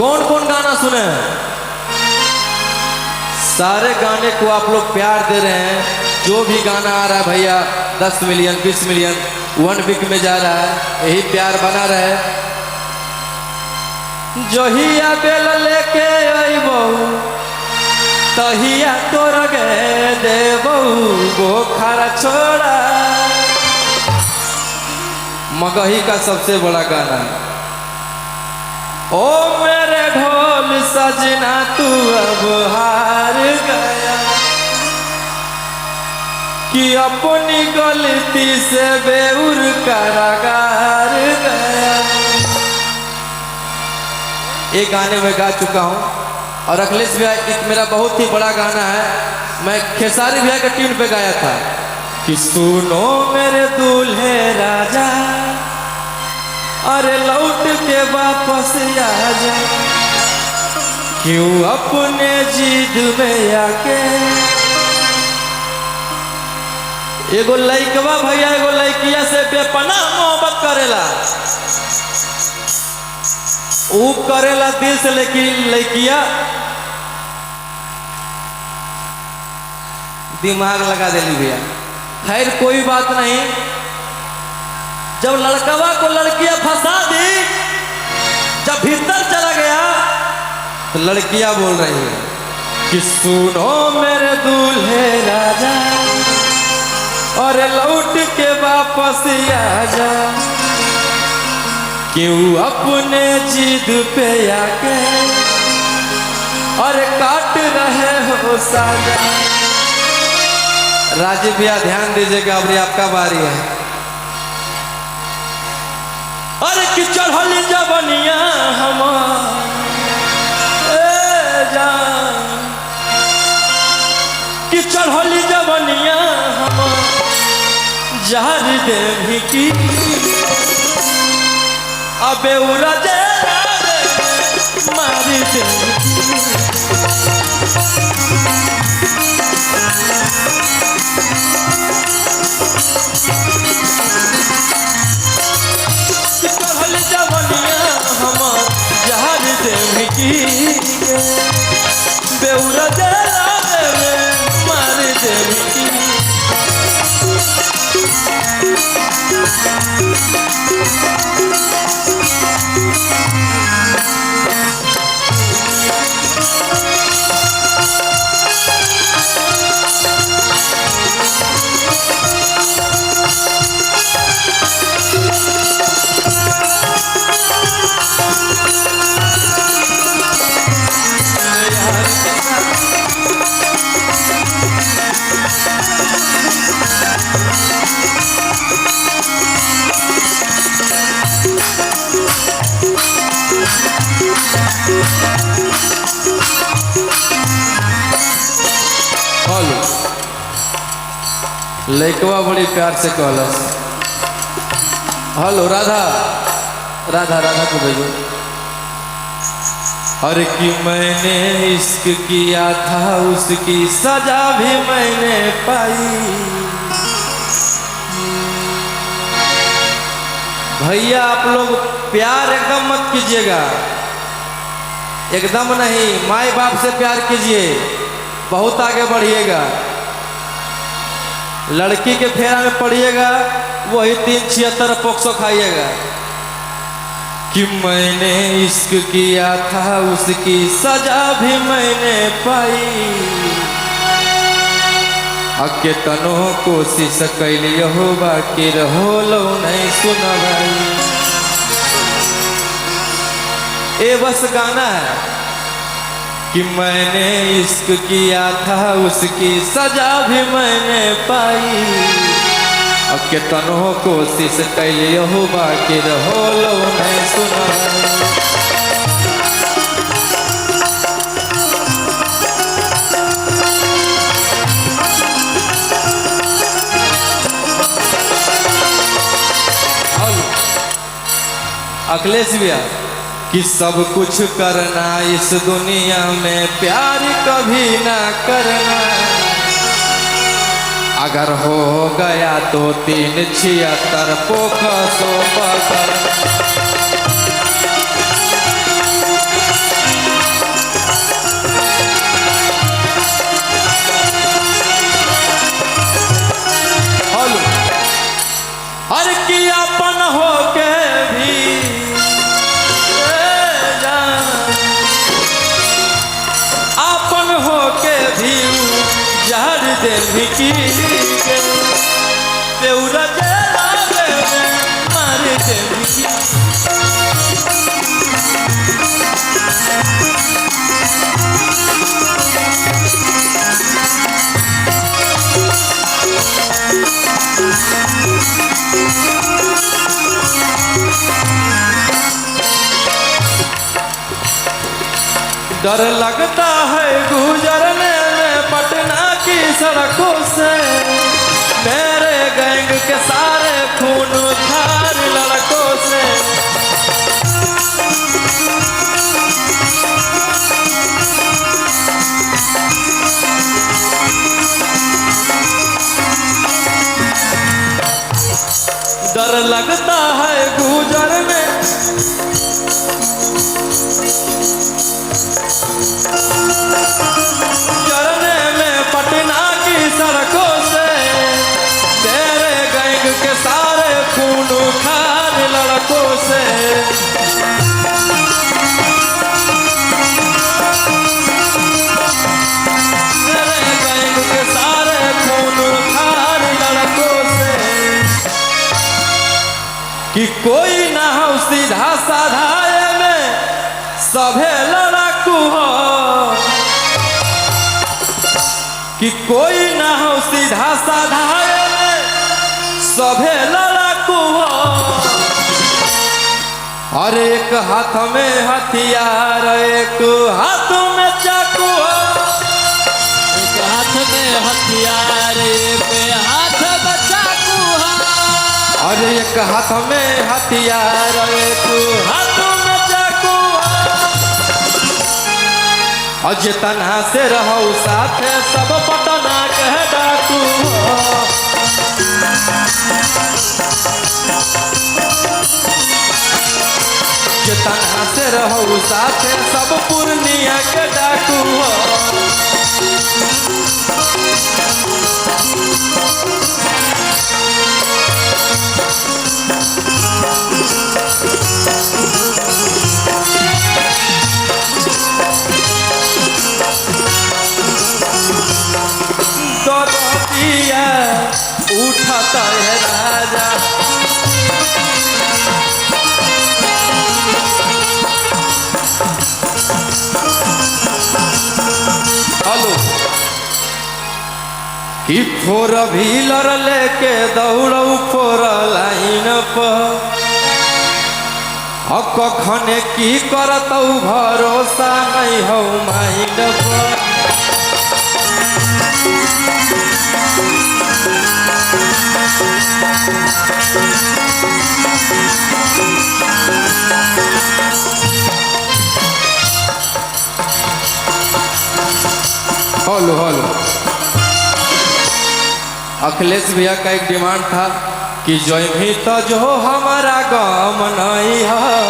कौन कौन गाना सुने हैं? सारे गाने को आप लोग प्यार दे रहे हैं। जो भी गाना आ रहा है भैया 10 मिलियन 20 मिलियन 1 वीक में जा रहा है, यही प्यार बना रहे। जहिया बेल लेके अबू तहिया तोर गे देबू बोखरा छोड़ा। मगही का सबसे बड़ा गाना। ओ मेरे ढोल सजना तू अब हार गया कि अपनी गलती से बेउर कारागार गया। एक गाने में गा चुका हूँ और अखिलेश भैया एक मेरा बहुत ही बड़ा गाना है, मैं खेसारी भैया के ट्यून पे गाया था कि सुनो मेरे दूल्हे राजा अरे लौट के वापस आ जा, क्यों अपने जिद में आके। एगो लइकवा भैया एगो लइकिया से बेपनाह मोहब्बत करेला, वो करेला दिल से, लेकिन लइकिया दिमाग लगा देली भैया। खैर कोई बात नहीं, जब लड़कवा को लड़कियां फंसा दी, जब भीतर चला गया तो लड़कियां बोल रही है कि सुनो मेरे दूल्हे राजा और लौट के वापस आ जा, क्यों अपने जिद पे आके और काट रहे हो साजा। राजीव भैया ध्यान दीजिएगा, अब आपका बारी है। अरे कि चढ़ल जवनिया हमार जान, कि चढ़ल जवनिया हमार जार देवी की अबे उड़े मार देवी। बेउरा मार देवी। लइकवा बड़ी प्यार से कहलस, हेलो राधा राधा राधा को भेजो। अरे कि मैंने इश्क किया था उसकी सजा भी मैंने पाई। भैया आप लोग प्यार एकदम मत कीजिएगा, एकदम नहीं। माँ बाप से प्यार कीजिए, बहुत आगे बढ़िएगा। लड़की के फेरा में पड़िएगा, वही 376 पोक्सो खाइएगा। कि मैंने इश्क किया था उसकी सजा भी मैंने पाई, अके तनो कोशिश कैली हो बाकी रहो लो नहीं सुना भाई। ये बस गाना है कि मैंने इश्क किया था उसकी सजा भी मैंने पाई, अब कितनो कोशिश कैली हो बाकी रहो लो नहीं सुना। अखिलेश भैया कि सब कुछ करना इस दुनिया में प्यार कभी ना करना, अगर हो गया तो 376 पोखसो पकड़। देवी की बेउरा जलावे मार देवी की डर लगता है गुजरने में पटना की सड़कों से मेरे गैंग के सारे खून खार लड़कों से डर लगता है गुजरने चरने में पटना की सड़कों से मेरे गैंग के सारे खून खान लड़कों से मेरे गैंग के सारे खून खान लड़कों से कि कोई ना हो सीधा साधा में सभे लड़ाकू हो कि कोई ना हो सीधा साधा में सभे लड़ाकू हो और एक हाथ में हथियार एक हाथ में चाकू हो एक हाथ में हथियार एक हाथ में चाकू हो और एक हाथ में हथियार एक हाथ में चाकू हो और जितना से रहो साथे सब पटना के डाकू हो जितना से रहो साथे सब पूर्णिया के डाकू हो दरदिया उठता है राजा हेलो कि फोर व्हीलर लेके दौड़ू फोर लाइन पर कखने की करतौ भरोसा नहीं हो माइंड पर हेलो हेलो अखिलेश भैया का एक डिमांड था कि जो भी तो जो हमारा गम नहीं है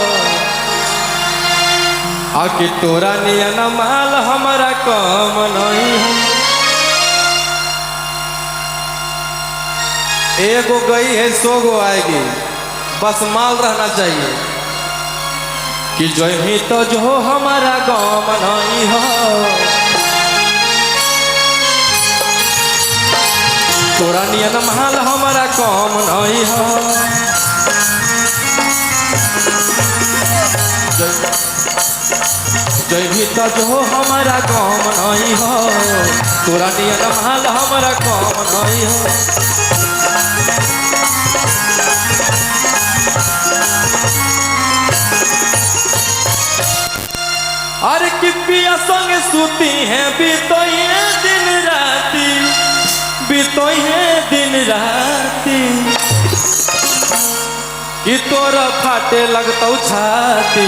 कि तोरा नियन माल हमारा कम नहीं है एगो गई है 100 गो आएगी बस माल रहना चाहिए कि जो भी तो जो हमारा गम नहीं है तोरा नियन माल हमारा कम नहीं है जय भी तो जो हमारा कम नहीं हो तोरा नियन माल हमारा कम नहीं हो अरे कि पिया संग सूती हैं बीतोई दिन राती बीतोई है दिन राती कि तोरा फाटे लगतौ छाती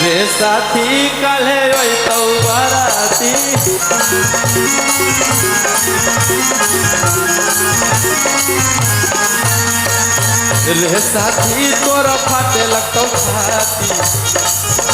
रे साथी काले रोइतौ बाराती रे साथी तोरा फाटे लगतौ छाती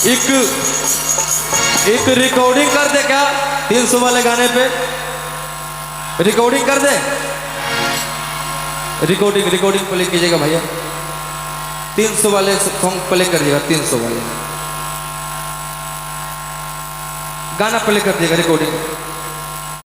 एक एक रिकॉर्डिंग कर दे क्या 300 वाले गाने पे रिकॉर्डिंग कर दे। रिकॉर्डिंग रिकॉर्डिंग प्ले कीजिएगा भैया 300 वाले सॉन्ग प्ले करिएगा 300 वाले गाना प्ले कर दिएगा रिकॉर्डिंग।